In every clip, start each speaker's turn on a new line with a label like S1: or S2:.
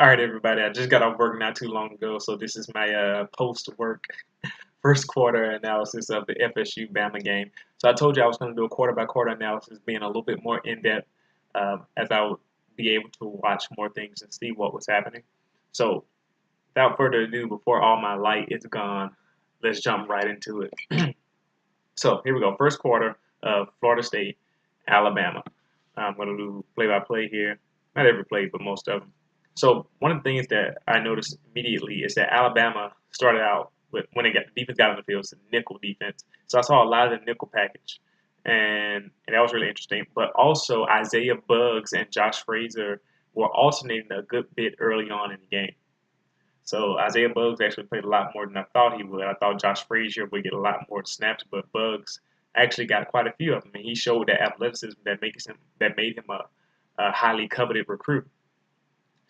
S1: All right, everybody. I just got off work not too long ago, so this is my post-work first quarter analysis of the FSU Bama game. So I told you I was going to do a quarter-by-quarter analysis, being a little bit more in-depth, as I would be able to watch more things and see what was happening. So without further ado, before all my light is gone, let's jump right into it. So here we go. First quarter of Florida State, Alabama. I'm going to do play-by-play here. Not every play, but most of them. So one of the things that I noticed immediately is that Alabama started out with, when they got the defense got on the field, it's a nickel defense. So I saw a lot of the nickel package, and that was really interesting. But also Isaiah Buggs and Josh Frazier were alternating a good bit early on in the game. So Isaiah Buggs actually played a lot more than I thought he would. I thought Josh Frazier would get a lot more snaps, but Buggs actually got quite a few of them, and he showed that athleticism that made him a highly coveted recruit.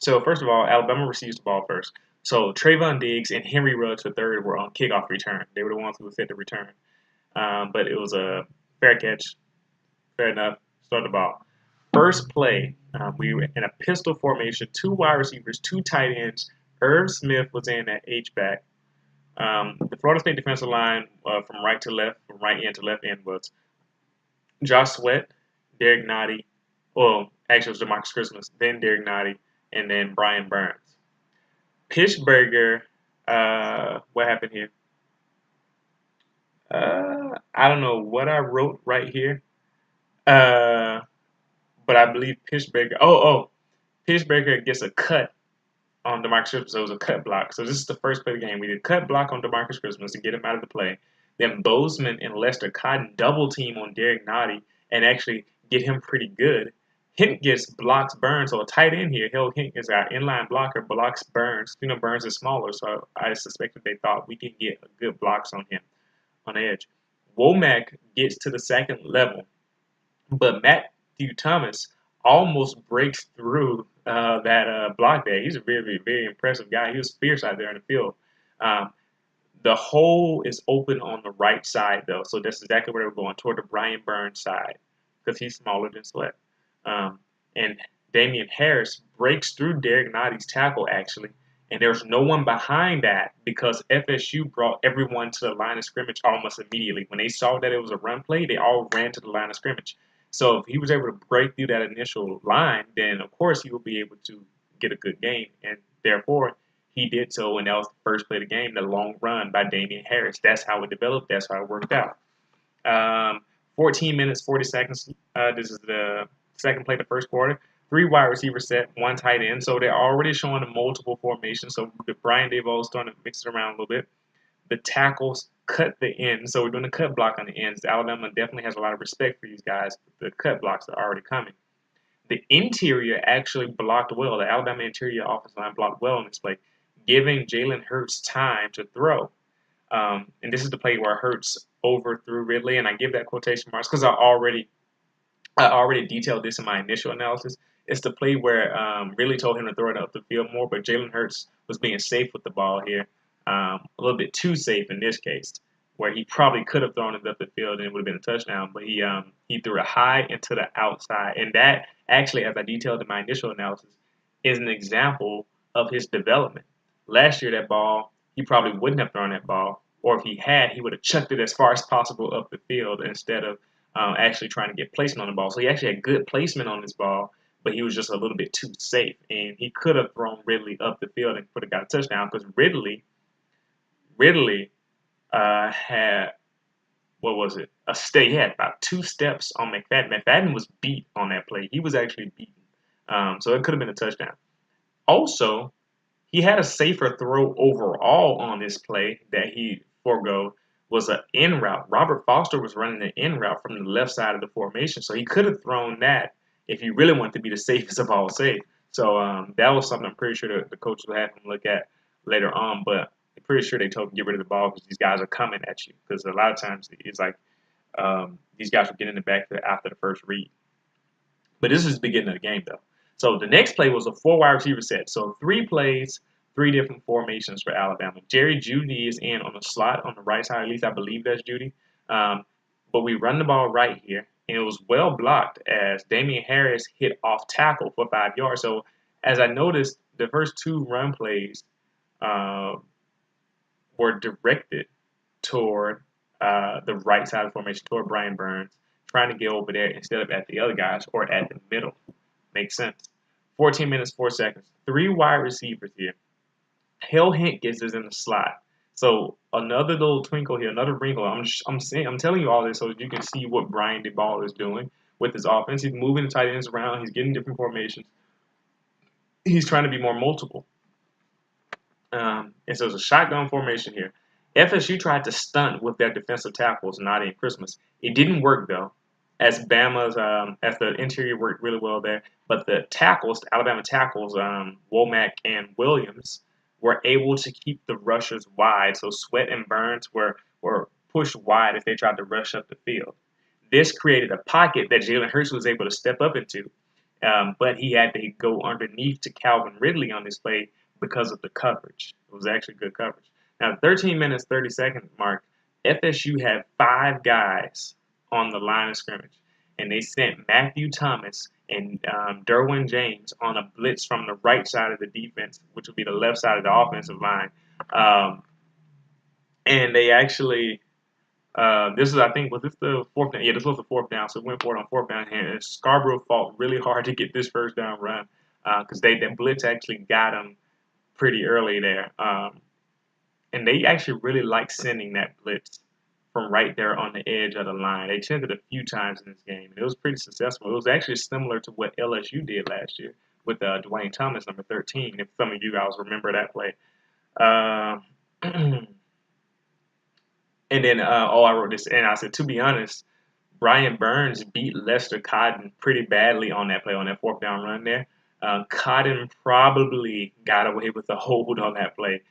S1: So first of all, Alabama receives the ball first. So Trayvon Diggs and Henry Ruggs III were on kickoff return. They were the ones who set the return. But it was a fair catch, fair enough. Start the ball. First play, we were in a pistol formation, two wide receivers, two tight ends. Irv Smith was in at H-back. The Florida State defensive line from right to left, from right end to left end was Josh Sweat, Derek Nottie, well, actually it was DeMarcus Christmas, then Derek Nottie, and then Brian Burns. Pittsburgher, what happened here? I don't know what I wrote right here, uh, but I believe Pittsburgher. Pittsburgher gets a cut on DeMarcus Christmas. So it was a cut block. So this is the first play of the game. We did cut block on DeMarcus Christmas to get him out of the play. Then Bozeman and Lester Cotton double team on Derek Nottie and actually get him pretty good. Hint gets blocks Burns, so a tight end here. Hint is our inline blocker, blocks Burns. You know, Burns is smaller, so I suspected they thought we could get good blocks on him on the edge. Womack gets to the second level, but Matthew Thomas almost breaks through that block there. He's a very, very, very impressive guy. He was fierce out there in the field. Um, the hole is open on the right side, though, so that's exactly where we're going, toward the Brian Burns side, because he's smaller than Sweat. And Damian Harris breaks through Derek Nottie's tackle, actually, and there's no one behind that because FSU brought everyone to the line of scrimmage almost immediately. When they saw that it was a run play, they all ran to the line of scrimmage. So if he was able to break through that initial line, then of course he will be able to get a good game, and therefore he did so, and that was the first play of the game, the long run by Damian Harris. That's how it developed. That's how it worked out. 14 minutes, 40 seconds. This is the second play of the first quarter. 3 wide receiver set, 1 tight end. So they're already showing a multiple formation. So Brian Daboll is starting to mix it around a little bit. The tackles cut the end. So we're doing a cut block on the ends. Alabama definitely has a lot of respect for these guys. The cut blocks are already coming. The interior actually blocked well. The Alabama interior offensive line blocked well on this play, giving Jalen Hurts time to throw. And this is the play where Hurts overthrew Ridley, and I give that quotation marks because I already detailed this in my initial analysis. It's the play where Ridley told him to throw it up the field more, but Jalen Hurts was being safe with the ball here, a little bit too safe in this case, where he probably could have thrown it up the field and it would have been a touchdown, but he threw it high into the outside, and that actually, as I detailed in my initial analysis, is an example of his development. Last year, that ball, he probably wouldn't have thrown that ball, or if he had, he would have chucked it as far as possible up the field instead of actually trying to get placement on the ball. So he actually had good placement on this ball, but he was just a little bit too safe. And he could have thrown Ridley up the field and could have got a touchdown because Ridley had, what was it? He had about 2 steps on McFadden. McFadden was beat on that play. He was actually beaten. So it could have been a touchdown. Also, he had a safer throw overall on this play that he forego was an in route. Robert Foster was running an in route from the left side of the formation, so he could have thrown that if he really wanted to be the safest of all safe. So that was something I'm pretty sure the coaches will have him look at later on, but I'm pretty sure they told him to get rid of the ball because these guys are coming at you. Because a lot of times it's like these guys were getting in the backfield after the first read. But this is the beginning of the game, though. So the next play was a 4 wide receiver set. So 3 plays, 3 different formations for Alabama. Jerry Jeudy is in on the slot on the right side. At least I believe that's Jeudy. But we run the ball right here, and it was well blocked as Damian Harris hit off tackle for 5 yards. So as I noticed, the first two run plays uh, were directed toward the right side of the formation, toward Brian Burns, trying to get over there instead of at the other guys or at the middle. Makes sense. 14 minutes, 4 seconds. Three wide receivers here. Hale Hinkins is in the slot. So another little twinkle here, another wrinkle. I'm telling you all this so that you can see what Brian DeBall is doing with his offense. He's moving the tight ends around. He's getting different formations. He's trying to be more multiple. And so it's a shotgun formation here. FSU tried to stunt with their defensive tackles, not in Christmas. It didn't work though, as as the interior worked really well there. But the tackles, the Alabama tackles, Womack and Williams, were able to keep the rushers wide. So Sweat and Burns were pushed wide if they tried to rush up the field. This created a pocket that Jalen Hurts was able to step up into. But he had to go underneath to Calvin Ridley on this play because of the coverage. It was actually good coverage. Now, 13 minutes, 30 second mark, FSU had 5 guys on the line of scrimmage, and they sent Matthew Thomas and Derwin James on a blitz from the right side of the defense, which would be the left side of the offensive line. And they actually this is, I think, was this the fourth down? Yeah, this was the fourth down. So we went for it on fourth down here. And Scarborough fought really hard to get this first down run because that blitz actually got him pretty early there. And they actually really like sending that blitz from right there on the edge of the line. They attempted a few times in this game, and it was pretty successful. It was actually similar to what LSU did last year with Dwayne Thomas, number 13, if some of you guys remember that play. And then, I wrote this, and I said, to be honest, Brian Burns beat Lester Cotton pretty badly on that play, on that fourth down run there. Cotton probably got away with the hold on that play.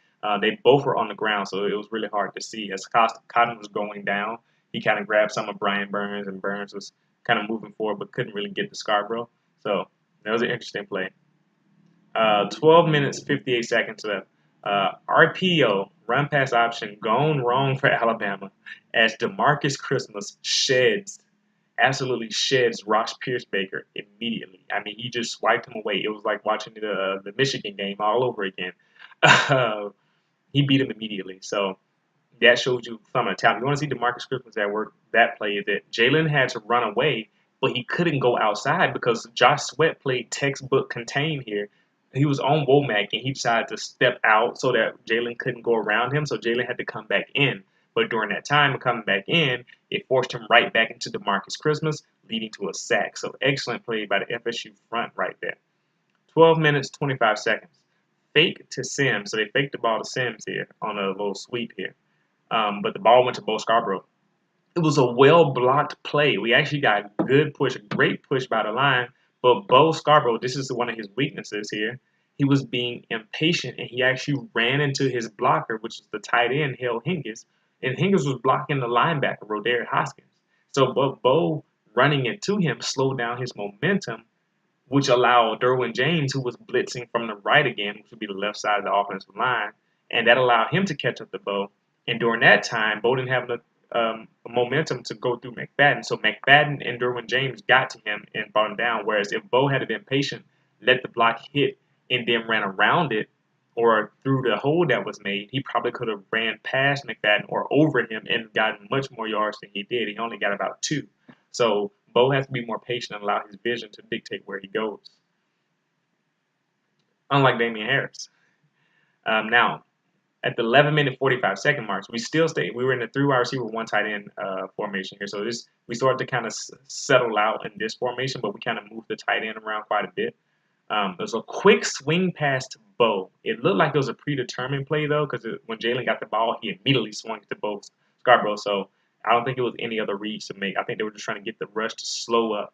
S1: They both were on the ground, so it was really hard to see. As Cotton was going down, he kind of grabbed some of Brian Burns, and Burns was kind of moving forward but couldn't really get to Scarborough. So that was an interesting play. 12 minutes, 58 seconds left. RPO, run pass option, gone wrong for Alabama as DeMarcus Christmas absolutely sheds Ross Pierce-Baker immediately. I mean, he just swiped him away. It was like watching the Michigan game all over again. He beat him immediately. So that shows you some of the talent. You want to see DeMarcus Christmas at work that play that Jalen had to run away, but he couldn't go outside because Josh Sweat played textbook contain here. He was on Womack, and he decided to step out so that Jalen couldn't go around him, so Jalen had to come back in. But during that time of coming back in, it forced him right back into DeMarcus Christmas, leading to a sack. So excellent play by the FSU front right there. 12 minutes, 25 seconds. Fake to Sims. So they faked the ball to Sims here on a little sweep here. But the ball went to Bo Scarborough. It was a well-blocked play. We actually got a good push, a great push by the line. But Bo Scarborough, this is one of his weaknesses here. He was being impatient, and he actually ran into his blocker, which is the tight end, Hale Hinkins. And Hinkins was blocking the linebacker, Roderick Hoskins. So Bo running into him slowed down his momentum, which allowed Derwin James, who was blitzing from the right again, which would be the left side of the offensive line, and that allowed him to catch up to Bo. And during that time, Bo didn't have the momentum to go through McFadden. So McFadden and Derwin James got to him and brought him down. Whereas if Bo had been patient, let the block hit, and then ran around it or through the hole that was made, he probably could have ran past McFadden or over him and gotten much more yards than he did. He only got about 2. So Bo has to be more patient and allow his vision to dictate where he goes. Unlike Damian Harris. Now, at the 11-minute 45-second marks, we still stayed. We were in the 3-wide receiver, 1 tight end formation here. So we started to kind of settle out in this formation, but we kind of moved the tight end around quite a bit. There was a quick swing pass to Bo. It looked like it was a predetermined play, though, because when Jalen got the ball, he immediately swung to Bo Scarborough. So I don't think it was any other reads to make. I think they were just trying to get the rush to slow up.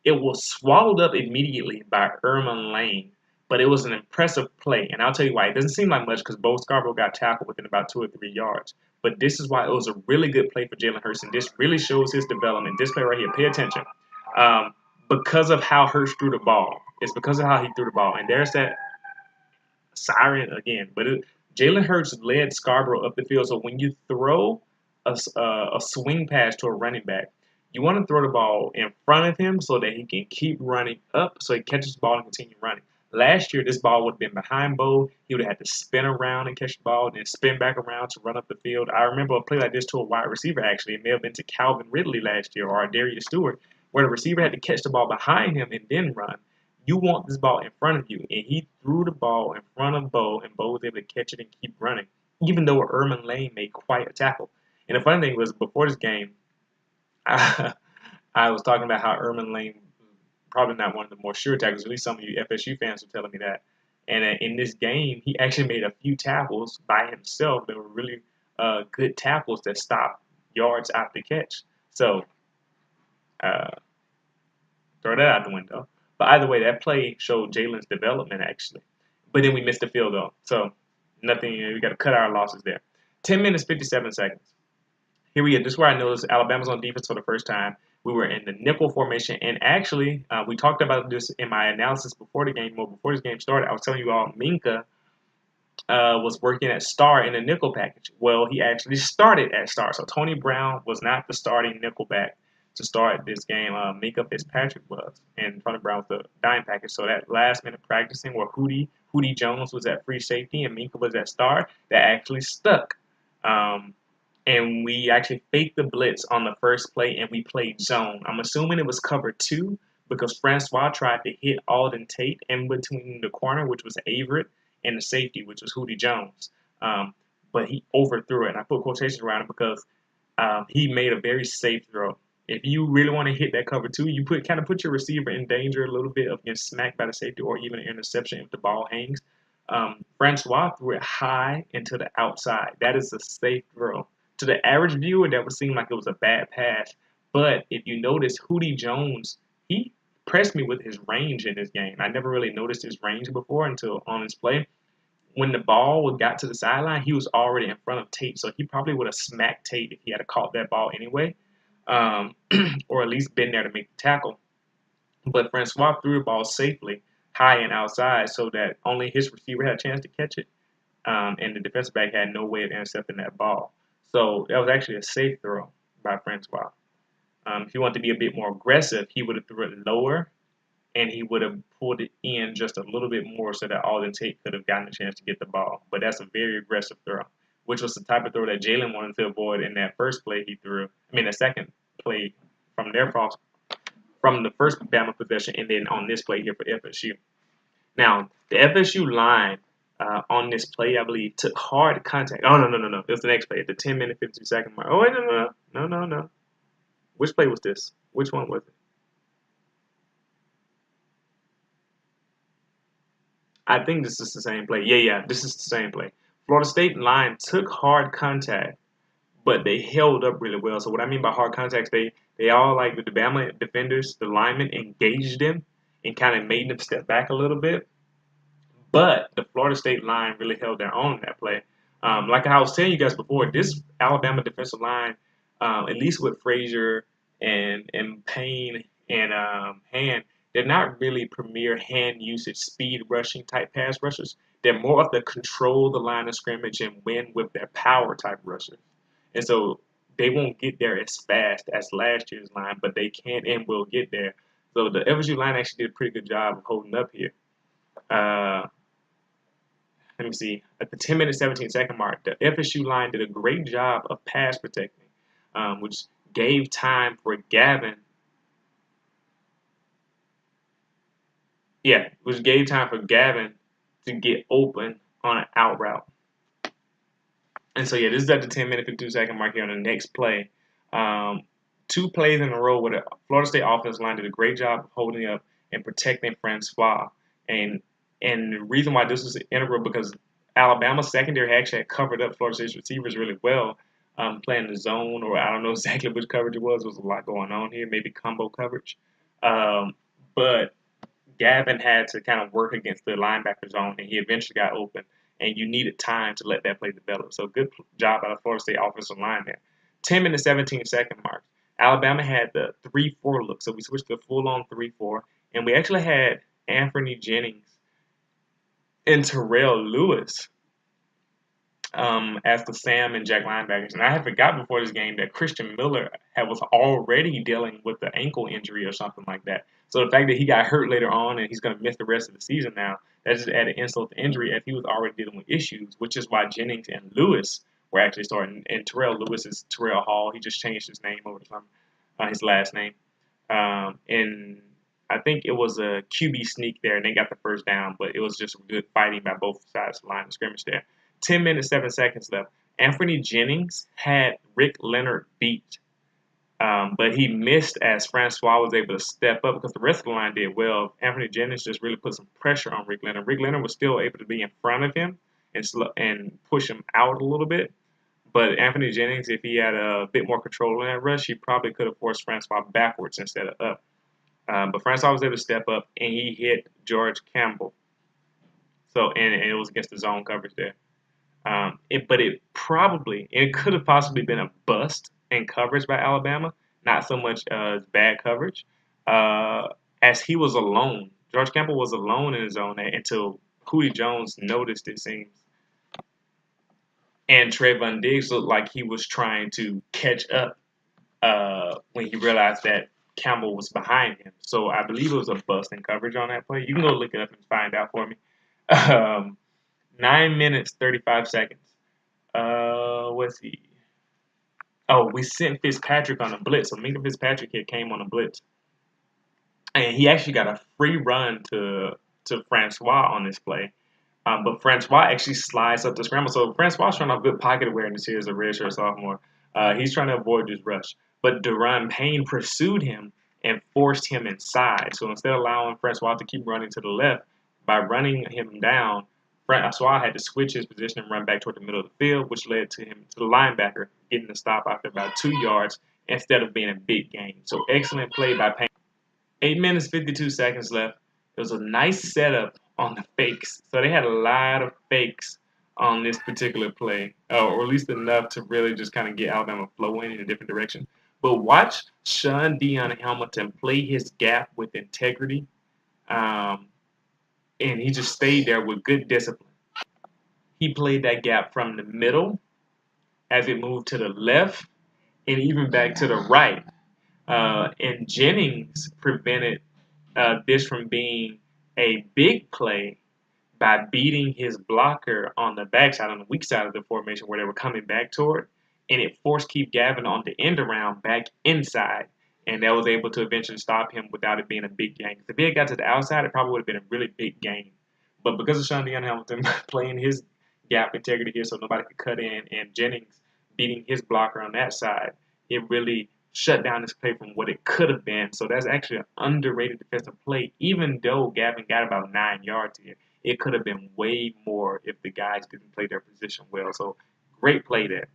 S1: It was swallowed up immediately by Erman Lane, but it was an impressive play. And I'll tell you why. It doesn't seem like much because Bo Scarborough got tackled within about 2 or 3 yards. But this is why it was a really good play for Jalen Hurts, and this really shows his development. This play right here, pay attention. Because of how Hurts threw the ball. It's because of how he threw the ball. And there's that siren again. But Jalen Hurts led Scarborough up the field. So when you throw a swing pass to a running back, you want to throw the ball in front of him so that he can keep running up so he catches the ball and continue running. Last year, this ball would have been behind Bo. He would have had to spin around and catch the ball, then spin back around to run up the field. I remember a play like this to a wide receiver, actually. It may have been to Calvin Ridley last year or Darius Stewart, where the receiver had to catch the ball behind him and then run. You want this ball in front of you. And he threw the ball in front of Bo, and Bo was able to catch it and keep running, even though Erman Lane made quite a tackle. And the funny thing was, before this game, I was talking about how Erman Lane probably not one of the more sure tackles. At least some of you FSU fans were telling me that. And in this game, he actually made a few tackles by himself that were really good tackles that stopped yards after the catch. So uh, throw that out the window. But either way, that play showed Jalen's development actually. But then we missed the field goal. So nothing. We got to cut our losses there. 10 minutes, 57 seconds. Here we go. This is where I noticed Alabama's on defense for the first time. We were in the nickel formation, and actually, we talked about this in my analysis before the game. Well, before this game started, I was telling you all Minka was working at star in the nickel package. Well, he actually started at star, so Tony Brown was not the starting nickel back to start this game. Minka Fitzpatrick was, and Tony Brown was the dime package. So that last minute practicing where Hootie Jones was at free safety and Minka was at star, that actually stuck. And we actually faked the blitz on the first play, and we played zone. I'm assuming it was cover 2 because Francois tried to hit Alden Tate in between the corner, which was Averett, and the safety, which was Hootie Jones. But he overthrew it, and I put quotations around it because he made a very safe throw. If you really want to hit that cover 2, you kind of put your receiver in danger a little bit of getting smacked by the safety or even an interception if the ball hangs. Francois threw it high into the outside. That is a safe throw. To the average viewer, that would seem like it was a bad pass. But if you notice, Hootie Jones, he impressed me with his range in this game. I never really noticed his range before until on his play. When the ball got to the sideline, he was already in front of Tate, so he probably would have smacked Tate if he had caught that ball anyway, or at least been there to make the tackle. But Francois threw the ball safely high and outside so that only his receiver had a chance to catch it, and the defensive back had no way of intercepting that ball. So that was actually a safe throw by Francois. If he wanted to be a bit more aggressive, he would have threw it lower, and he would have pulled it in just a little bit more so that Alden Tate could have gotten a chance to get the ball. But that's a very aggressive throw, which was the type of throw that Jalen wanted to avoid in that first play he threw. I mean, the second play from from the first Bama possession, and then on this play here for FSU. Now, the FSU line on this play, I believe, took hard contact. Oh, no. It was the next play at the 10-minute, 52-second mark. Oh, wait, no. Which play was this? Which one was it? I think this is the same play. Yeah, this is the same play. Florida State line took hard contact, but they held up really well. So what I mean by hard contacts, they all, like with the Bama defenders, the linemen engaged them and kind of made them step back a little bit. But the Florida State line really held their own in that play. Like I was telling you guys before, this Alabama defensive line, at least with Frazier and Payne and Hand, they're not really premier hand usage, speed rushing type pass rushers. They're more of the control the line of scrimmage and win with their power type rushers. And so they won't get there as fast as last year's line, but they can and will get there. So the FSU line actually did a pretty good job of holding up here. Let me see. At the 10-minute, 17-second mark, the FSU line did a great job of pass protecting, which gave time for Gavin. Yeah, which gave time for Gavin to get open on an out route. And so, yeah, this is at the 10-minute, 52-second mark here on the next play. 2 plays in a row where the Florida State offense line did a great job of holding up and protecting Francois. And the reason why this was integral because Alabama's secondary actually had covered up Florida State's receivers really well, playing the zone, or I don't know exactly which coverage it was. There was a lot going on here, maybe combo coverage. But Gavin had to kind of work against the linebacker zone, and he eventually got open. And you needed time to let that play develop. So good job out of Florida State offensive line there. 10-minute, 17-second mark. Alabama had the 3-4 look, so we switched to full-on 3-4, and we actually had Anthony Jennings and Terrell Lewis as the Sam and Jack linebackers. And I had forgot before this game that Christian Miller was already dealing with the ankle injury or something like that. So the fact that he got hurt later on and he's going to miss the rest of the season now, that just added insult to injury as he was already dealing with issues, which is why Jennings and Lewis were actually starting. And Terrell Lewis is Terrell Hall. He just changed his name over to his last name. And I think it was a QB sneak there, and they got the first down, but it was just good fighting by both sides of the line of scrimmage there. 10 minutes, 7 seconds left. Anthony Jennings had Rick Leonard beat, but he missed as Francois was able to step up because the rest of the line did well. Anthony Jennings just really put some pressure on Rick Leonard. Rick Leonard was still able to be in front of him and push him out a little bit. But Anthony Jennings, if he had a bit more control in that rush, he probably could have forced Francois backwards instead of up. But Francois was able to step up, and he hit George Campbell. So, and it was against the zone coverage there. But it could have possibly been a bust in coverage by Alabama, not so much as bad coverage, as he was alone. George Campbell was alone in his zone until Hootie Jones noticed, it seems. And Trayvon Diggs looked like he was trying to catch up when he realized that Campbell was behind him. So I believe it was a bust in coverage on that play. You can go look it up and find out for me. 9 minutes, 35 seconds. Let's see. Oh, we sent Fitzpatrick on a blitz. So Minka Fitzpatrick here came on a blitz. And he actually got a free run to Francois on this play. But Francois actually slides up the scramble. So Francois showing off good pocket awareness here as a redshirt sophomore. He's trying to avoid this rush. But Deron Payne pursued him and forced him inside. So instead of allowing Francois to keep running to the left, by running him down, Francois had to switch his position and run back toward the middle of the field, which led to him to the linebacker getting the stop after about 2 yards instead of being a big gain. So excellent play by Payne. 8 minutes, 52 seconds left. It was a nice setup on the fakes. So they had a lot of fakes on this particular play, or at least enough to really just kind of get Alabama flowing in a different direction. But watch Sean Dion Hamilton play his gap with integrity, and he just stayed there with good discipline. He played that gap from the middle as it moved to the left and even back to the right. And Jennings prevented this from being a big play by beating his blocker on the backside, on the weak side of the formation where they were coming back toward, and it forced Keith Gavin on the end around back inside, and that was able to eventually stop him without it being a big gain. If he had got to the outside, it probably would have been a really big gain. But because of Sean Dion Hamilton playing his gap integrity here so nobody could cut in, and Jennings beating his blocker on that side, it really shut down this play from what it could have been. So that's actually an underrated defensive play, even though Gavin got about 9 yards here. It could have been way more if the guys didn't play their position well. So great play there.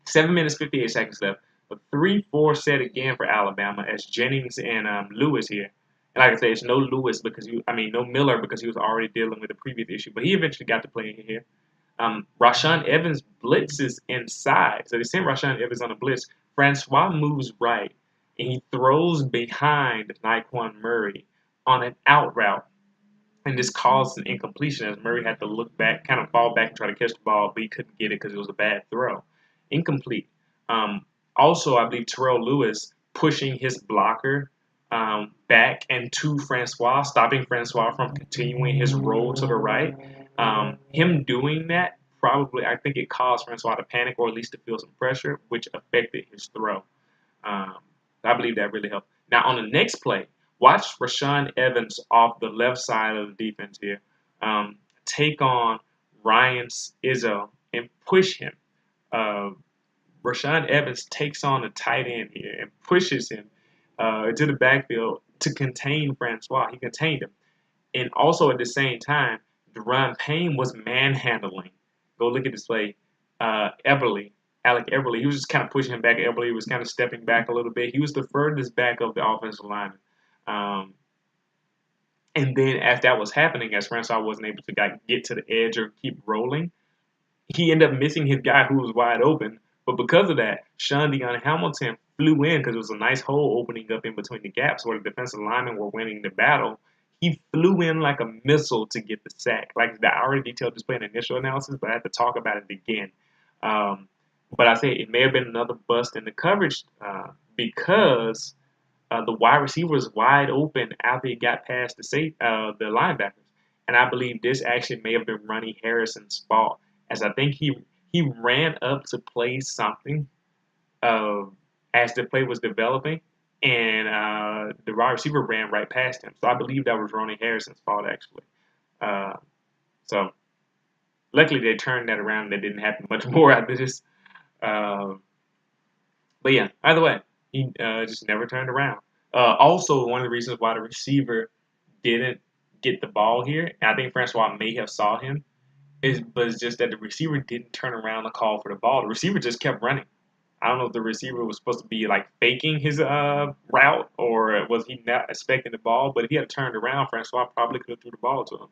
S1: 7 minutes, 58 seconds left. A 3-4 set again for Alabama as Jennings and Lewis here. And like I said, it's no Lewis no Miller because he was already dealing with the previous issue. But he eventually got to play in here. Rashaan Evans blitzes inside. So they sent Rashaan Evans on a blitz. Francois moves right, and he throws behind Naquan Murray on an out route. And this caused an incompletion as Murray had to look back, kind of fall back and try to catch the ball, but he couldn't get it because it was a bad throw. Incomplete. Also, I believe Terrell Lewis pushing his blocker back and to Francois, stopping Francois from continuing his roll to the right. Him doing that I think it caused Francois to panic or at least to feel some pressure, which affected his throw. I believe that really helped. Now, on the next play, watch Rashaan Evans off the left side of the defense here take on Ryan Izzo and push him. Rashaan Evans takes on the tight end here and pushes him to the backfield to contain Francois. He contained him. And also at the same time, Deron Payne was manhandling. Go look at this play. Alec Eberle, he was just kind of pushing him back. Eberle was kind of stepping back a little bit. He was the furthest back of the offensive lineman. And then as that was happening, as Francois wasn't able to get to the edge or keep rolling, he ended up missing his guy who was wide open. But because of that, Sean Dion Hamilton flew in because it was a nice hole opening up in between the gaps where the defensive linemen were winning the battle. He flew in like a missile to get the sack. Like I already detailed this play in initial analysis, but I had to talk about it again. Um, but I say it may have been another bust in the coverage because the wide receiver was wide open after he got past the linebackers, and I believe this actually may have been Ronnie Harrison's fault, as I think he ran up to play something uh, as the play was developing, and the wide receiver ran right past him. So I believe that was Ronnie Harrison's fault actually. Uh, so luckily they turned that around. That didn't happen much more after this. Uh, but yeah, either way, he just never turned around. Also, one of the reasons why the receiver didn't get the ball here, and I think Francois may have saw him, was just that the receiver didn't turn around to call for the ball. The receiver just kept running. I don't know if the receiver was supposed to be like faking his route or was he not expecting the ball. But if he had turned around, Francois probably could have threw the ball to him.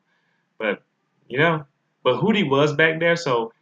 S1: But you know, but Hootie was back there, so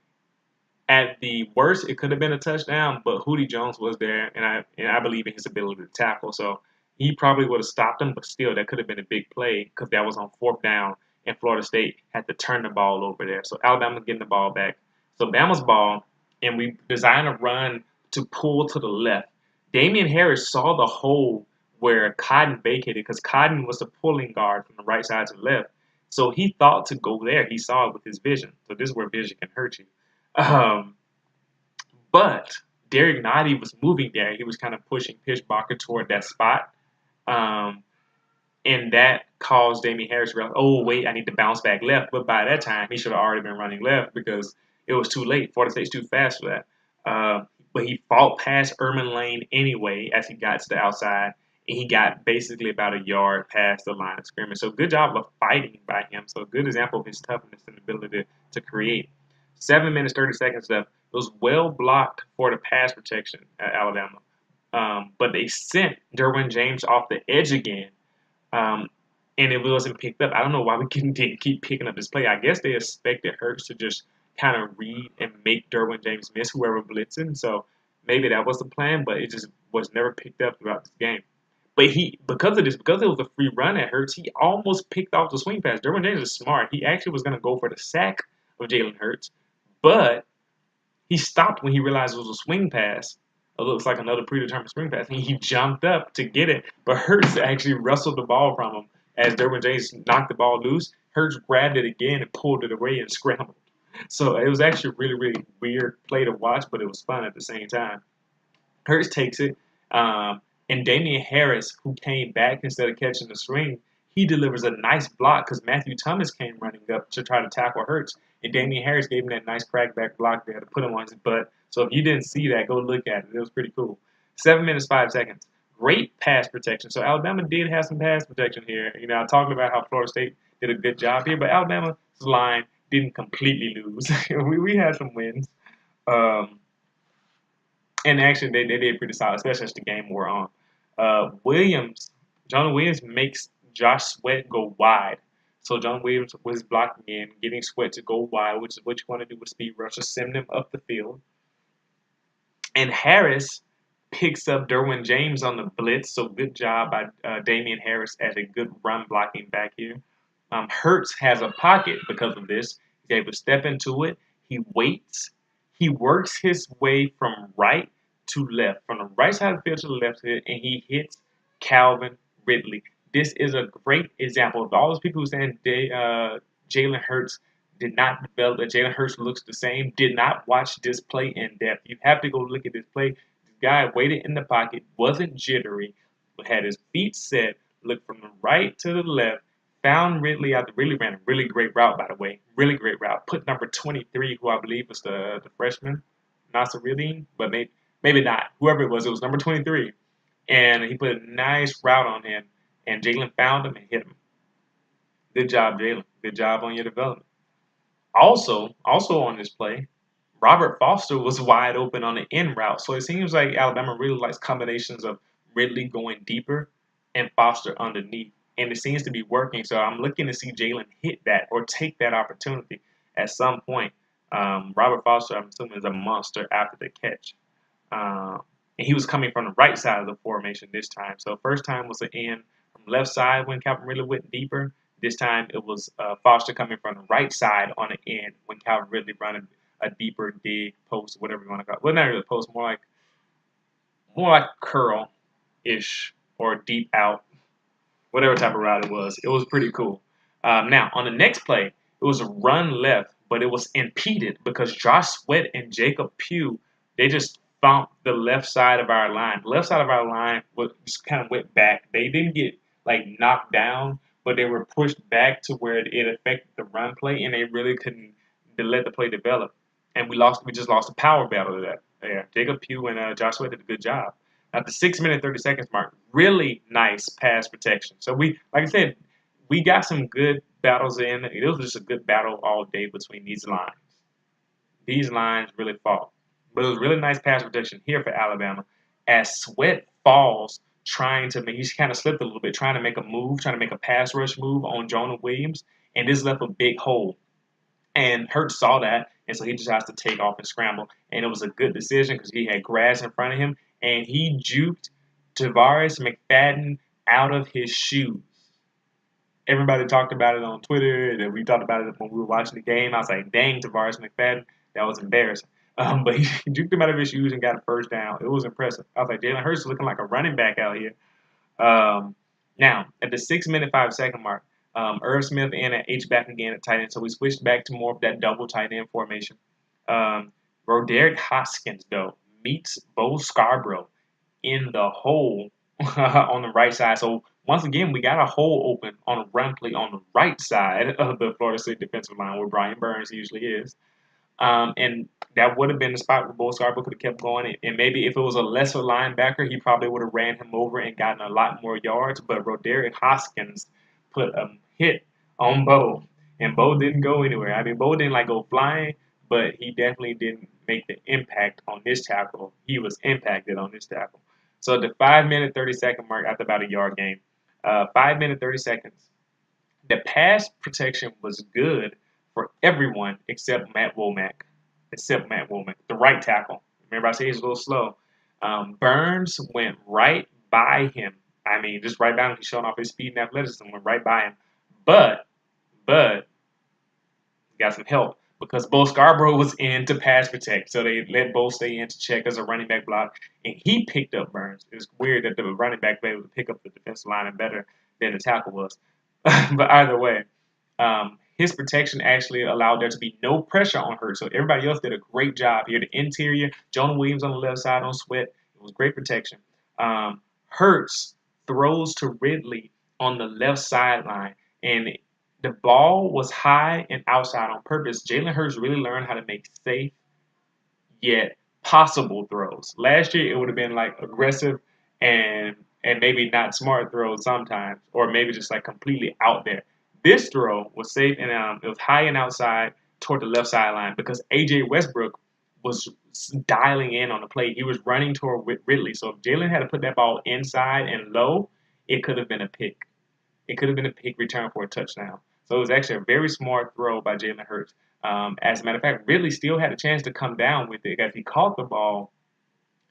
S1: at the worst, it could have been a touchdown, but Hootie Jones was there, and I believe in his ability to tackle. So he probably would have stopped him, but still, that could have been a big play because that was on fourth down, and Florida State had to turn the ball over there. So Alabama's getting the ball back. So Bama's ball, and we designed a run to pull to the left. Damian Harris saw the hole where Cotton vacated because Cotton was the pulling guard from the right side to the left. So he thought to go there. He saw it with his vision. So this is where vision can hurt you. Um, but Derek Noddy was moving there. He was kind of pushing Pitchbacher toward that spot. Um, and that caused Damien Harris to realize, oh, wait, I need to bounce back left. But by that time, he should have already been running left because it was too late. Florida State's too fast for that. But he fought past Erman Lane anyway as he got to the outside. And he got basically about a yard past the line of scrimmage. So good job of fighting by him. So a good example of his toughness and ability to create. 7 minutes, 30 seconds left. It was well blocked for the pass protection at Alabama. But they sent Derwin James off the edge again. Um, and it wasn't picked up. I don't know why we didn't keep picking up this play. I guess they expected Hurts to just kind of read and make Derwin James miss whoever blitzing. So maybe that was the plan, but it just was never picked up throughout this game. But because of this, because it was a free run at Hurts, he almost picked off the swing pass. Derwin James is smart. He actually was going to go for the sack of Jalen Hurts, but he stopped when he realized it was a swing pass. It looks like another predetermined swing pass. And he jumped up to get it, but Hurts actually wrestled the ball from him as Derwin James knocked the ball loose. Hurts grabbed it again and pulled it away and scrambled. So it was actually a really, really weird play to watch, but it was fun at the same time. Hurts takes it, and Damian Harris, who came back instead of catching the swing, he delivers a nice block because Matthew Thomas came running up to try to tackle Hurts, and Damian Harris gave him that nice crackback block there to put him on his butt. So if you didn't see that, go look at it. It was pretty cool. 7 minutes, 5 seconds. Great pass protection. So Alabama did have some pass protection here. You know, I talked about how Florida State did a good job here, but Alabama's line didn't completely lose. we had some wins. Um, and actually, they did pretty solid, especially as the game wore on. John Williams makes Josh Sweat go wide. So John Williams was blocking in, getting Sweat to go wide, which is what you want to do with speed rushers, send him up the field. And Harris picks up Derwin James on the blitz. So good job by Damian Harris as a good run blocking back here. Hurts has a pocket because of this. He's able to step into it. He waits. He works his way from right to left, from the right side of the field to the left, and he hits Calvin Ridley. This is a great example of all those people who saying Jalen Hurts did not develop, that Jalen Hurts looks the same, did not watch this play in depth. You have to go look at this play. This guy waited in the pocket, wasn't jittery, but had his feet set, looked from the right to the left, found Ridley after Ridley ran a really great route, by the way. Really great route. Put number 23, who I believe was the freshman, Nasseruddin, but maybe not. Whoever it was number 23. And he put a nice route on him, and Jalen found him and hit him. Good job, Jalen. Good job on your development. Also on this play, Robert Foster was wide open on the end route. So it seems like Alabama really likes combinations of Ridley going deeper and Foster underneath. And it seems to be working. So I'm looking to see Jalen hit that or take that opportunity at some point. Robert Foster, I'm assuming, is a monster after the catch. And he was coming from the right side of the formation this time. So first time was an end from from left side when Calvin Ridley went deeper. This time it was Foster coming from the right side on the end when Calvin Ridley running a deeper dig post, whatever you want to call it. Well, not really post, more like curl ish or deep out, whatever type of route it was. It was pretty cool. Now, on the next play, it was a run left, but it was impeded because Josh Sweat and Jacob Pugh, they just bumped the left side of our line. The left side of our line was just kind of went back. They didn't get like knocked down, but they were pushed back to where it affected the run play, and they really couldn't let the play develop. And we lost. We just lost a power battle to that. Yeah, Jacob Pugh and Josh Sweat did a good job. At the 6 minute 30 seconds mark, really nice pass protection. So we, like I said, we got some good battles in. It was just a good battle all day between these lines. These lines really fought. But it was really nice pass protection here for Alabama. As Sweat falls, trying to make, he's kind of slipped a little bit, trying to make a move, trying to make a pass rush move on Jonah Williams, and this left a big hole. And Hurts saw that, and so he just has to take off and scramble. And it was a good decision because he had grass in front of him, and he juked Tavares McFadden out of his shoes. Everybody talked about it on Twitter, and we talked about it when we were watching the game. I was like, dang, Tavares McFadden, that was embarrassing. But he juked him out of his shoes and got a first down. It was impressive. I was like, Jalen Hurts is looking like a running back out here. Now, at the 6 minute 5 second mark, Irv Smith in at H-back again at tight end, so we switched back to more of that double tight end formation. Roderick Hoskins, though, meets Bo Scarborough in the hole on the right side. So once again, we got a hole open on a run play on the right side of the Florida State defensive line where Brian Burns usually is. And that would have been the spot where Bo Scarborough could have kept going. And maybe if it was a lesser linebacker, he probably would have ran him over and gotten a lot more yards. But Roderick Hoskins put a hit on Bo, and Bo didn't go anywhere. I mean, Bo didn't like go flying, but he definitely didn't make the impact on this tackle. He was impacted on this tackle. So the 5 minute 30 second mark after about a yard gain, 5 minute 30 seconds. The pass protection was good for everyone except Matt Womack. The right tackle. Remember I said he's a little slow. Burns went right by him. I mean, just right by him. He's showing off his speed and athleticism. Went right by him. But he got some help because Bo Scarborough was in to pass protect. So they let Bo stay in to check as a running back block. And he picked up Burns. It's weird that the running back was able to pick up the defensive lineman better than the tackle was. But either way, his protection actually allowed there to be no pressure on Hurts. So everybody else did a great job here. The interior, Jonah Williams on the left side on Sweat. It was great protection. Hurts throws to Ridley on the left sideline. And the ball was high and outside on purpose. Jalen Hurts really learned how to make safe yet possible throws. Last year, it would have been like aggressive and maybe not smart throws sometimes, or maybe just like completely out there. This throw was safe and it was high and outside toward the left sideline because AJ Westbrook was dialing in on the play. He was running toward Ridley. So if Jalen had to put that ball inside and low, it could have been a pick. It could have been a pick return for a touchdown. So it was actually a very smart throw by Jalen Hurts. As a matter of fact, Ridley still had a chance to come down with it if he caught the ball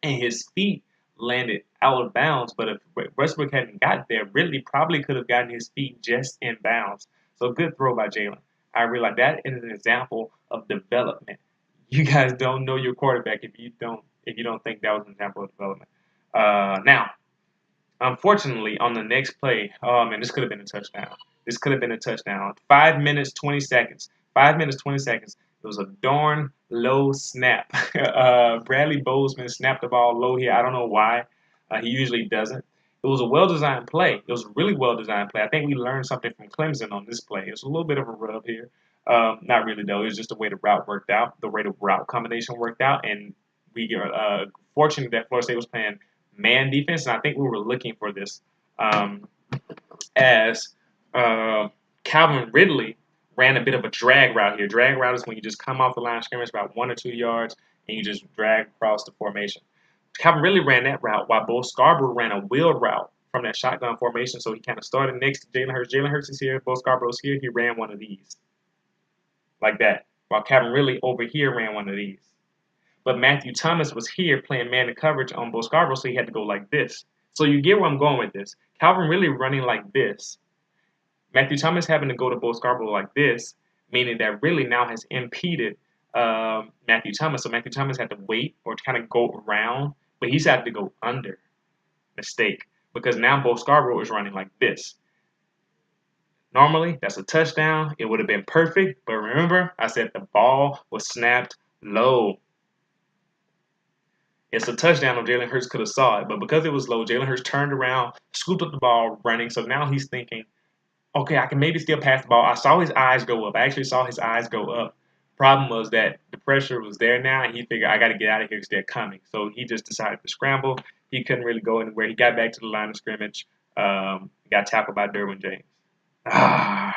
S1: and his feet landed out of bounds. But if Westbrook hadn't got there, Ridley probably could have gotten his feet just in bounds. So good throw by Jalen. I realize that is an example of development. You guys don't know your quarterback if you don't think that was an example of development. Now, unfortunately, on the next play, oh man, this could have been a touchdown. This could have been a touchdown. 5 minutes, 20 seconds. 5 minutes, 20 seconds. It was a darn low snap. Bradley Bozeman snapped the ball low here. I don't know why. He usually doesn't. It was a well-designed play. It was a really well-designed play. I think we learned something from Clemson on this play. It's a little bit of a rub here. Not really, though. It was just the way the route worked out, the way the route combination worked out. And we are fortunate that Florida State was playing man defense, and I think we were looking for this as Calvin Ridley ran a bit of a drag route here. Drag route is when you just come off the line of scrimmage about 1 or 2 yards and you just drag across the formation. Calvin Ridley ran that route while Bo Scarborough ran a wheel route from that shotgun formation. So he kind of started next to Jalen Hurts. Jalen Hurts is here. Bo Scarborough's here. He ran one of these like that, while Calvin Ridley over here ran one of these. But Matthew Thomas was here playing man to coverage on Bo Scarborough, so he had to go like this. So you get where I'm going with this. Calvin really running like this. Matthew Thomas having to go to Bo Scarborough like this, meaning that really now has impeded Matthew Thomas. So Matthew Thomas had to wait or kind of go around, but he's had to go under. Mistake. Because now Bo Scarborough is running like this. Normally, that's a touchdown. It would have been perfect, but remember, I said the ball was snapped low. It's a touchdown if Jalen Hurts could have saw it, but because it was low, Jalen Hurts turned around, scooped up the ball, running. So now he's thinking, okay, I can maybe still pass the ball. I saw his eyes go up. I actually saw his eyes go up. Problem was that the pressure was there now, and he figured, I got to get out of here because they're coming. So he just decided to scramble. He couldn't really go anywhere. He got back to the line of scrimmage, got tackled by Derwin James. Ah.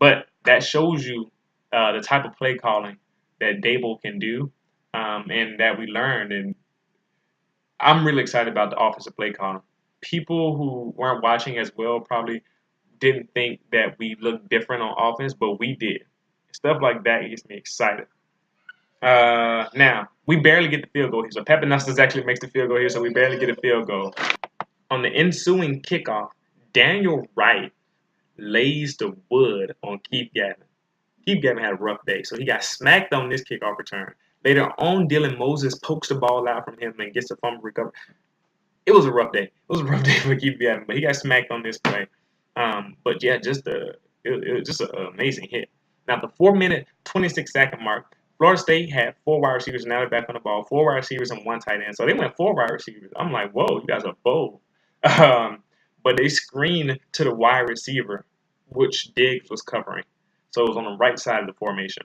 S1: But that shows you the type of play calling that Dable can do, and that we learned. And I'm really excited about the offensive play calling. People who weren't watching as well probably didn't think that we looked different on offense, but we did. Stuff like that gets me excited. Now, we barely get the field goal here. So Pappanastas actually makes the field goal here, so we barely get a field goal. On the ensuing kickoff, Daniel Wright lays the wood on Keith Gavin. Keith Gavin had a rough day, so he got smacked on this kickoff return. Later on, Dylan Moses pokes the ball out from him and gets the fumble recovery. It was a rough day. It was a rough day for Keith Gavin, but he got smacked on this play. But yeah, it was just an amazing hit. Now, the 4-minute, 26-second mark, Florida State had 4 wide receivers, and now they're back on the ball. 4 wide receivers and 1 tight end. So they went 4 wide receivers. I'm like, whoa, you guys are bold. But they screened to the wide receiver, which Diggs was covering. So it was on the right side of the formation.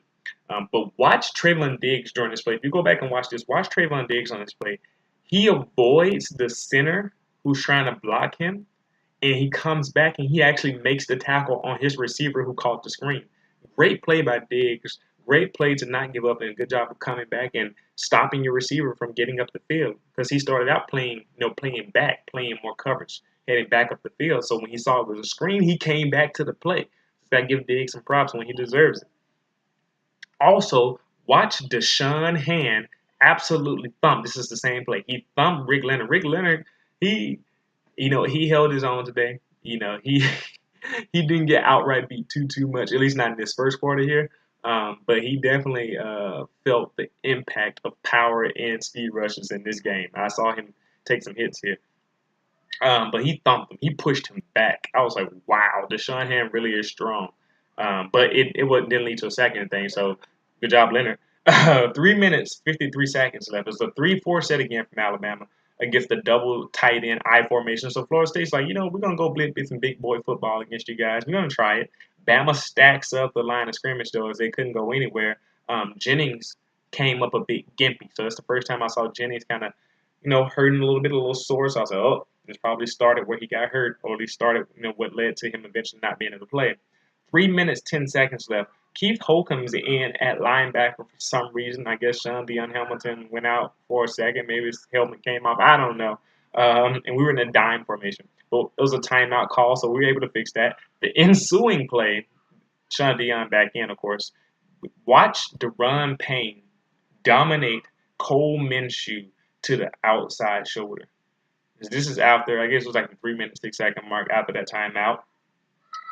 S1: But watch Trayvon Diggs during this play. If you go back and watch this, watch Trayvon Diggs on this play. He avoids the center who's trying to block him, and he comes back and he actually makes the tackle on his receiver who caught the screen. Great play by Diggs. Great play to not give up, and a good job of coming back and stopping your receiver from getting up the field, because he started out playing more coverage, heading back up the field. So when he saw it was a screen, he came back to the play. So I give Diggs some props when he deserves it. Also, watch Deshaun Hand absolutely thump. This is the same play. He thumped Rick Leonard. Rick Leonard, he held his own today. He he didn't get outright beat too much, at least not in this first quarter here. But he definitely felt the impact of power and speed rushes in this game. I saw him take some hits here. But he thumped him. He pushed him back. I was like, wow, Deshaun Hand really is strong. But it didn't lead to a sack or anything. So good job, Leonard. 3 minutes, 53 seconds left. It's a 3-4 set again from Alabama against the double tight end I formation. So Florida State's like, we're going to go blitz some big boy football against you guys. We're going to try it. Bama stacks up the line of scrimmage, though, as they couldn't go anywhere. Jennings came up a bit gimpy. So that's the first time I saw Jennings kind of, hurting a little sore. So I was like, oh, this probably started where he got hurt, or at least started, what led to him eventually not being able to play. 3 minutes, 10 seconds left. Keith Holcomb's in at linebacker for some reason. I guess Sean Dion Hamilton went out for a second. Maybe his helmet came off. I don't know. And we were in a dime formation. But it was a timeout call, so we were able to fix that. The ensuing play, Sean Dion back in, of course. Watch Deron Payne dominate Cole Minshew to the outside shoulder. This is after, I guess it was like the 3 minute, 6 second mark after that timeout.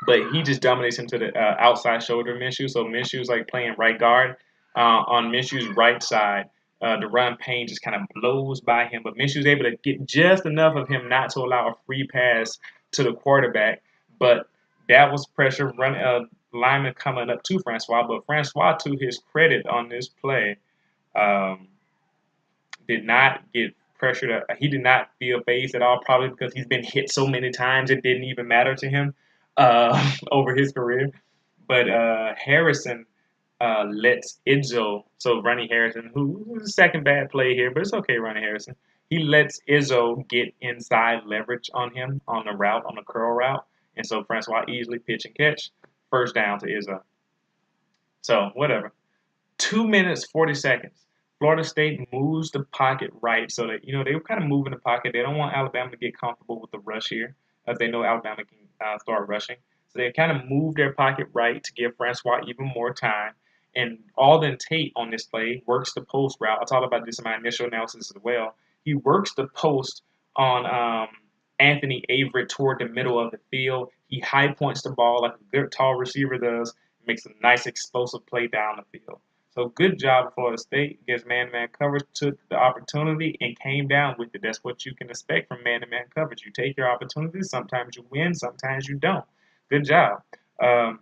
S1: But he just dominates him to the outside shoulder of Minshew. So Minshew's like playing right guard. On Minshew's right side, Deron Payne just kind of blows by him. But Minshew's able to get just enough of him not to allow a free pass to the quarterback. But that was pressure. Lineman coming up to Francois. But Francois, to his credit on this play, did not get pressured. He did not feel phased at all, probably because he's been hit so many times it didn't even matter to him over his career. But Harrison lets Izzo, so Ronnie Harrison, who was the second bad play here, but it's okay, Ronnie Harrison. He lets Izzo get inside leverage on him on the route, on the curl route. And so Francois easily pitch and catch. First down to Izzo. So, whatever. 2 minutes, 40 seconds. Florida State moves the pocket right so that, they were kind of moving the pocket. They don't want Alabama to get comfortable with the rush here, as they know Alabama can start rushing. So they kind of moved their pocket right to give Francois even more time. And Alden Tate on this play works the post route. I talked about this in my initial analysis as well. He works the post on Anthony Averett toward the middle of the field. He high points the ball like a good tall receiver does, makes a nice explosive play down the field. So good job, Florida State. Against man-to-man coverage, took the opportunity and came down with it. That's what you can expect from man-to-man coverage. You take your opportunities. Sometimes you win, sometimes you don't. Good job. Um,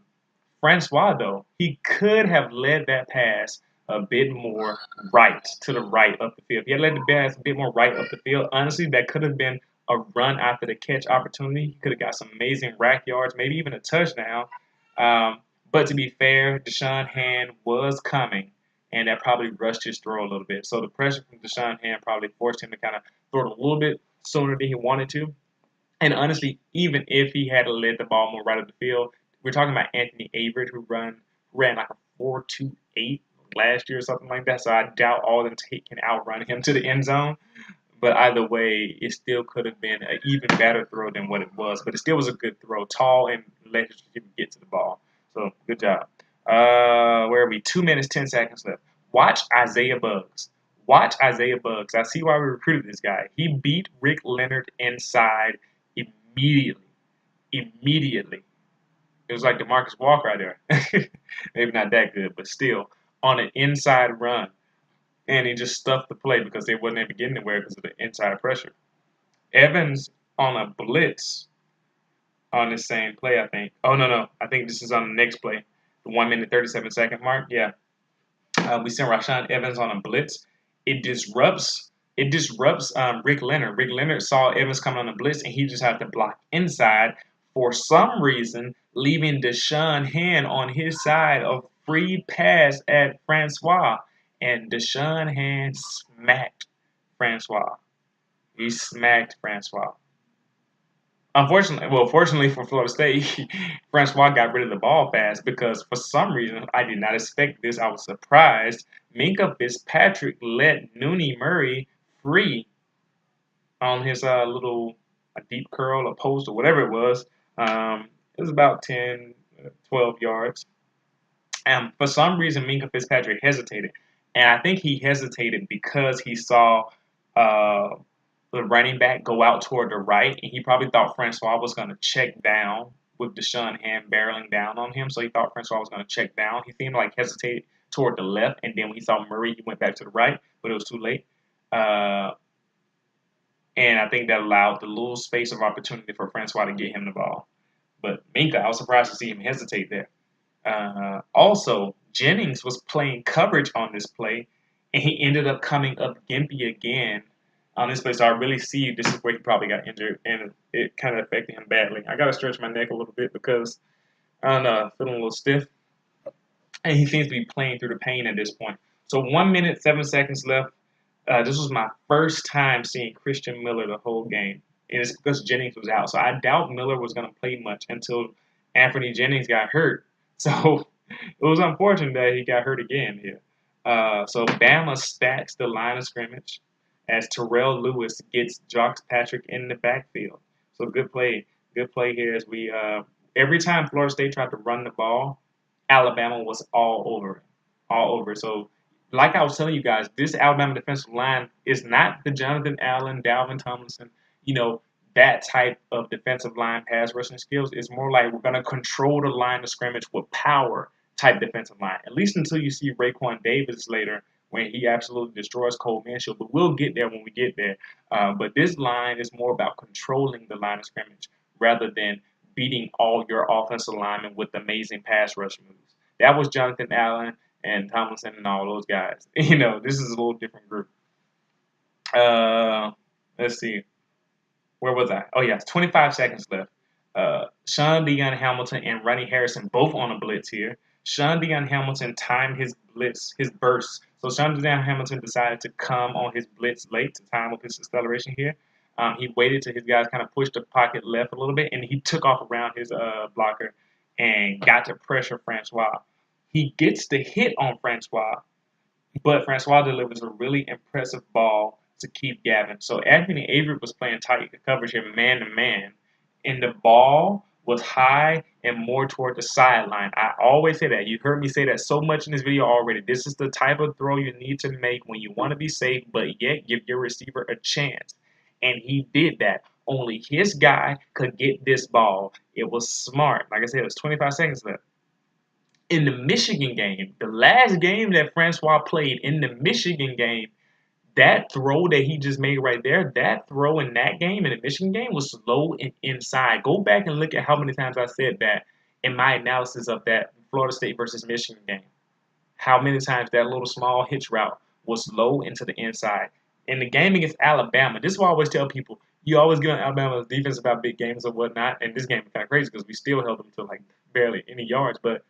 S1: Francois, though, he could have led that pass a bit more right to the right up the field. If he had led the pass a bit more right up the field, honestly, that could have been a run after the catch opportunity. He could have got some amazing rack yards, maybe even a touchdown. But to be fair, Deshaun Hand was coming, and that probably rushed his throw a little bit. So the pressure from Deshaun Hand probably forced him to kind of throw it a little bit sooner than he wanted to. And honestly, even if he had led the ball more right up the field, we're talking about Anthony Averett, who ran like a 4.28 last year or something like that. So I doubt Alden Tate can outrun him to the end zone. But either way, it still could have been an even better throw than what it was. But it still was a good throw, tall and let him get to the ball. So good job. Where are we? 2 minutes, 10 seconds left. Watch Isaiah Buggs. Watch Isaiah Buggs. I see why we recruited this guy. He beat Rick Leonard inside immediately. Immediately. It was like DeMarcus Walker out there. Maybe not that good, but still on an inside run. And he just stuffed the play because they wasn't able to get anywhere because of the inside pressure. Evans on a blitz on the same play, I think. Oh, no. I think this is on the next play. The 1 minute, 37-second mark. Yeah. We sent Rashaan Evans on a blitz. It disrupts Rick Leonard. Rick Leonard saw Evans coming on a blitz, and he just had to block inside for some reason, leaving Deshaun Hand on his side of free pass at Francois. And Deshaun Hand smacked Francois. He smacked Francois. Fortunately for Florida State, Francois got rid of the ball fast because for some reason I did not expect this. I was surprised. Minkah Fitzpatrick let Nooney Murray free on his little a deep curl, a post, or whatever it was. It was about 10, 12 yards. And for some reason, Minkah Fitzpatrick hesitated. And I think he hesitated because he saw uh, the running back go out toward the right, and he probably thought Francois was going to check down with Deshaun Hand barreling down on him. So he thought Francois was going to check down. He seemed like hesitated toward the left, and then when he saw Murray, he went back to the right, but it was too late. And I think that allowed the little space of opportunity for Francois to get him the ball. But Minkah, I was surprised to see him hesitate there. Also, Jennings was playing coverage on this play, and he ended up coming up gimpy again on this play. So I really see this is where he probably got injured, and it kind of affected him badly. I got to stretch my neck a little bit because I don't know, feeling a little stiff, and he seems to be playing through the pain at this point. So 1 minute, 7 seconds left. This was my first time seeing Christian Miller the whole game. And it's because Jennings was out. So I doubt Miller was going to play much until Anthony Jennings got hurt. So it was unfortunate that he got hurt again here. So Bama stacks the line of scrimmage as Terrell Lewis gets Josh Patrick in the backfield. So good play. Good play here as we every time Florida State tried to run the ball, Alabama was all over it. All over it. So like I was telling you guys, this Alabama defensive line is not the Jonathan Allen, Dalvin Tomlinson, that type of defensive line pass rushing skills. It's more like we're going to control the line of scrimmage with power type defensive line, at least until you see Raekwon Davis later when he absolutely destroys Cole Mansfield. But we'll get there when we get there. But this line is more about controlling the line of scrimmage rather than beating all your offensive linemen with amazing pass rush moves. That was Jonathan Allen and Tomlinson and all those guys. This is a little different group. Let's see. Where was I? Oh, yeah, 25 seconds left. Sean Dion Hamilton and Ronnie Harrison both on a blitz here. Sean Dion Hamilton timed his burst. So Sean Dion Hamilton decided to come on his blitz late to time up his acceleration here. He waited till his guys kind of pushed the pocket left a little bit, and he took off around his blocker and got to pressure Francois. He gets the hit on Francois, but Francois delivers a really impressive ball to Keith Gavin. So Anthony Averett was playing tight coverage here, man to man, and the ball was high and more toward the sideline. I always say that. You've heard me say that so much in this video already. This is the type of throw you need to make when you want to be safe, but yet give your receiver a chance. and he did that. Only his guy could get this ball. It was smart. Like I said, it was 25 seconds left. In the Michigan game, the last game that Francois played in the Michigan game, that throw that he just made right there, that throw in that game, in the Michigan game, was low and inside. Go back and look at how many times I said that in my analysis of that Florida State versus Michigan game. How many times that little small hitch route was low into the inside. In the game against Alabama, this is why I always tell people, you always get on Alabama's defense about big games or whatnot, and this game is kind of crazy because we still held them to like barely any yards, but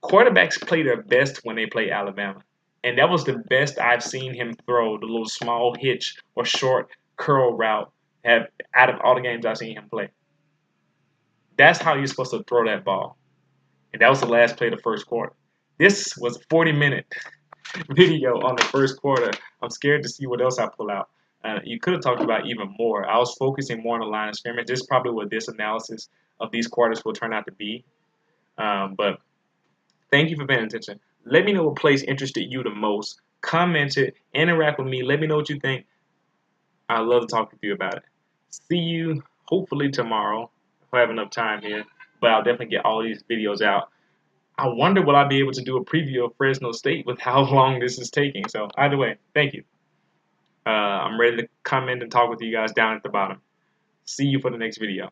S1: quarterbacks play their best when they play Alabama. And that was the best I've seen him throw, the little small hitch or short curl route have out of all the games I've seen him play. That's how you're supposed to throw that ball. And that was the last play of the first quarter. This was a 40-minute video on the first quarter. I'm scared to see what else I pull out. You could have talked about even more. I was focusing more on the line of scrimmage. This is probably what this analysis of these quarters will turn out to be. But thank you for paying attention. Let me know what place interested you the most. Comment it, interact with me. Let me know what you think. I'd love to talk with you about it. See you hopefully tomorrow if I have enough time here. But I'll definitely get all these videos out. I wonder will I be able to do a preview of Fresno State with how long this is taking. So either way, thank you. I'm ready to comment and talk with you guys down at the bottom. See you for the next video.